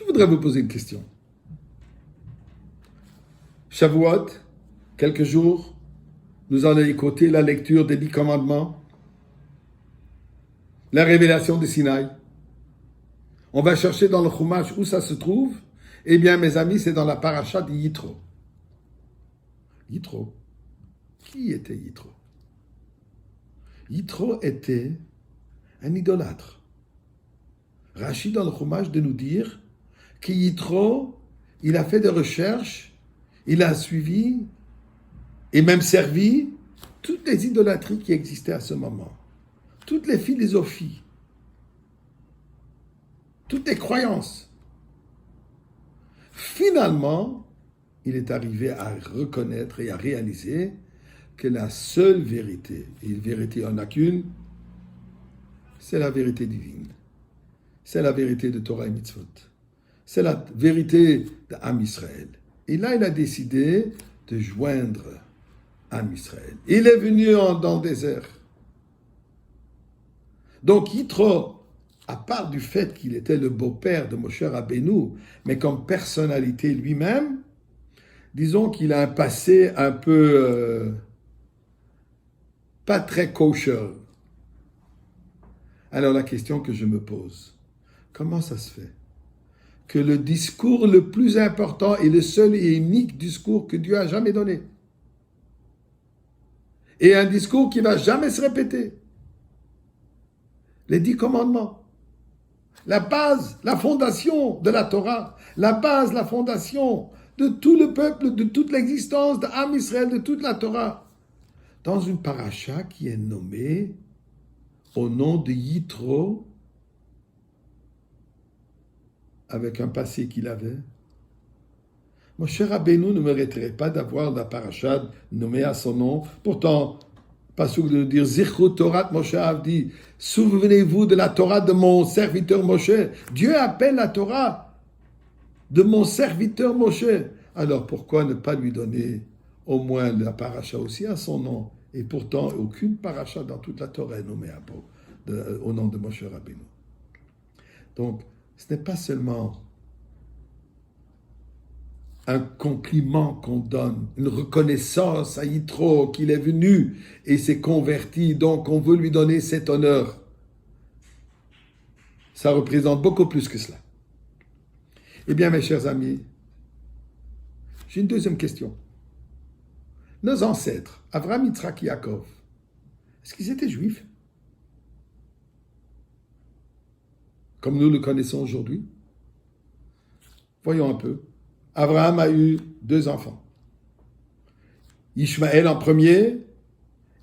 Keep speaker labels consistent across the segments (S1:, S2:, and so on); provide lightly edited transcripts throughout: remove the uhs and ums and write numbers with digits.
S1: Je voudrais vous poser une question. Shavuot, quelques jours, nous allons écouter la lecture des 10 commandements, la révélation de Sinaï. On va chercher dans le Chumash où ça se trouve. Eh bien, mes amis, c'est dans la paracha de Yitro. Yitro. Qui était Yitro? Yitro était un idolâtre. Rachid dans le Chumash de nous dire que Yitro, il a fait des recherches, il a suivi et même servi toutes les idolâtries qui existaient à ce moment. Toutes les philosophies, toutes les croyances. Finalement, il est arrivé à reconnaître et à réaliser que la seule vérité, et une vérité en a qu'une, c'est la vérité divine. C'est la vérité de Torah et Mitzvot. C'est la vérité d'Am Israël. Et là, il a décidé de joindre Am Israël. Il est venu dans le désert. Donc, Yitro, à part du fait qu'il était le beau-père de Moshe Rabbeinu, mais comme personnalité lui-même, disons qu'il a un passé un peu pas très kosher. Alors la question que je me pose, comment ça se fait que le discours le plus important et le seul et unique discours que Dieu a jamais donné, et un discours qui ne va jamais se répéter, les 10 commandements, la base, la fondation de la Torah, la base, la fondation de tout le peuple, de toute l'existence d'Am Israël, de toute la Torah, dans une paracha qui est nommée au nom de Yitro, avec un passé qu'il avait. Moshe Rabbeinu ne mériterait pas d'avoir la paracha nommée à son nom. Pourtant, Passouk de dire Zichru Torah Moshe Avdi, souvenez-vous de la Torah de mon serviteur Moshe. Dieu appelle la Torah de mon serviteur Moshe. Alors pourquoi ne pas lui donner au moins la paracha aussi à son nom? Et pourtant, aucune paracha dans toute la Torah est nommée au nom de Moshe Rabbeinu. Donc, ce n'est pas seulement un compliment qu'on donne, une reconnaissance à Yitro qu'il est venu et s'est converti, donc on veut lui donner cet honneur. Ça représente beaucoup plus que cela. Eh bien, mes chers amis, j'ai une deuxième question. Nos ancêtres, Avraham, Yitzhak et Yaakov, est-ce qu'ils étaient juifs? Comme nous le connaissons aujourd'hui? Voyons un peu. Abraham a eu 2 enfants. Ishmaël en premier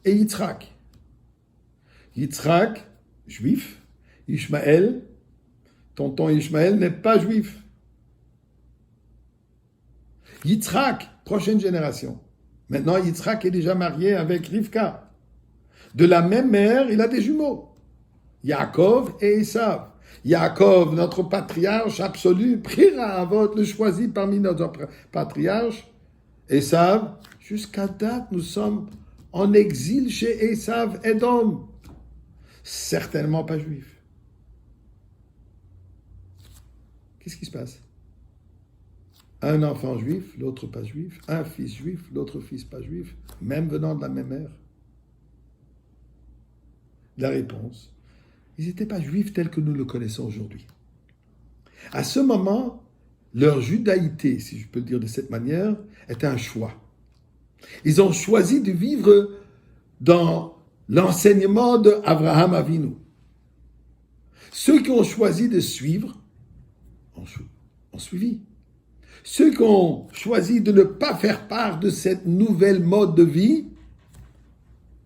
S1: et Yitzhak. Yitzhak, juif. Ishmaël, tonton Ishmaël n'est pas juif. Yitzhak, prochaine génération. Maintenant, Yitzhak est déjà marié avec Rivka. De la même mère, il a des jumeaux. Yaakov et Esav. Yaakov, notre patriarche absolu, Prira Avot, le choisi parmi nos patriarches. Esav, jusqu'à date, nous sommes en exil chez Esav Edom. Certainement pas juif. Qu'est-ce qui se passe? Un enfant juif, l'autre pas juif. Un fils juif, l'autre fils pas juif. Même venant de la même mère. La réponse, ils n'étaient pas juifs tels que nous le connaissons aujourd'hui. À ce moment, leur judaïté, si je peux le dire de cette manière, était un choix. Ils ont choisi de vivre dans l'enseignement d'Abraham Avinu. Ceux qui ont choisi de suivre ont suivi. Ceux qui ont choisi de ne pas faire part de cette nouvelle mode de vie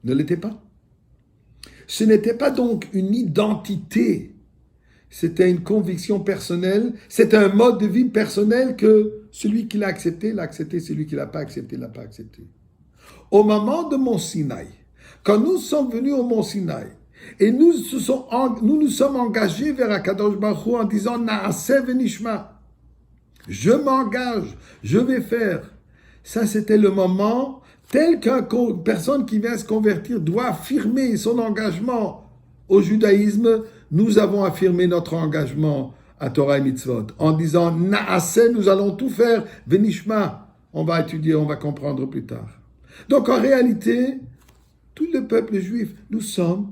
S1: ne l'étaient pas. Ce n'était pas donc une identité, c'était une conviction personnelle, c'était un mode de vie personnel que celui qui l'a accepté, celui qui ne l'a pas accepté, l'a pas accepté. Au moment de Mont Sinaï, quand nous sommes venus au Mont Sinaï, et nous nous sommes engagés vers Akadosh Baruch Hu en disant « Naaseh v'nishma » je m'engage, je vais faire. Ça, c'était le moment tel qu'une personne qui vient se convertir doit affirmer son engagement au judaïsme. Nous avons affirmé notre engagement à Torah et Mitzvot, en disant Naaseh, nous allons tout faire, Venishma, on va étudier, on va comprendre plus tard. Donc en réalité, tout le peuple juif, nous sommes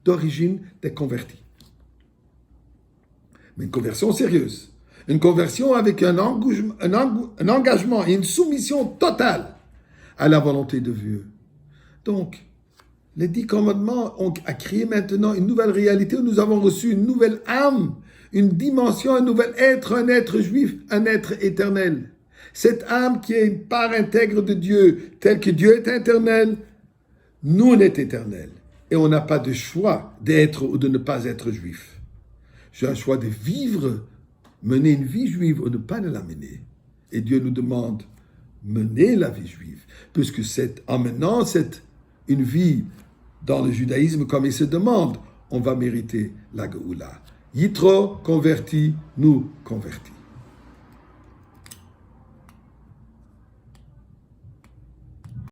S1: d'origine des convertis. Mais une conversion sérieuse, une conversion avec un engagement et une soumission totale à la volonté de Dieu. Donc, les 10 commandements ont créé maintenant une nouvelle réalité où nous avons reçu une nouvelle âme, une dimension, un nouvel être, un être juif, un être éternel. Cette âme qui est une part intègre de Dieu, telle que Dieu est éternel, nous on est éternel. Et on n'a pas de choix d'être ou de ne pas être juif. J'ai un choix de vivre, mener une vie juive ou ne pas la mener. Et Dieu nous demande, mener la vie juive, puisque en menant une vie dans le judaïsme comme il se demande, on va mériter la Géoula. Yitro converti, nous convertis.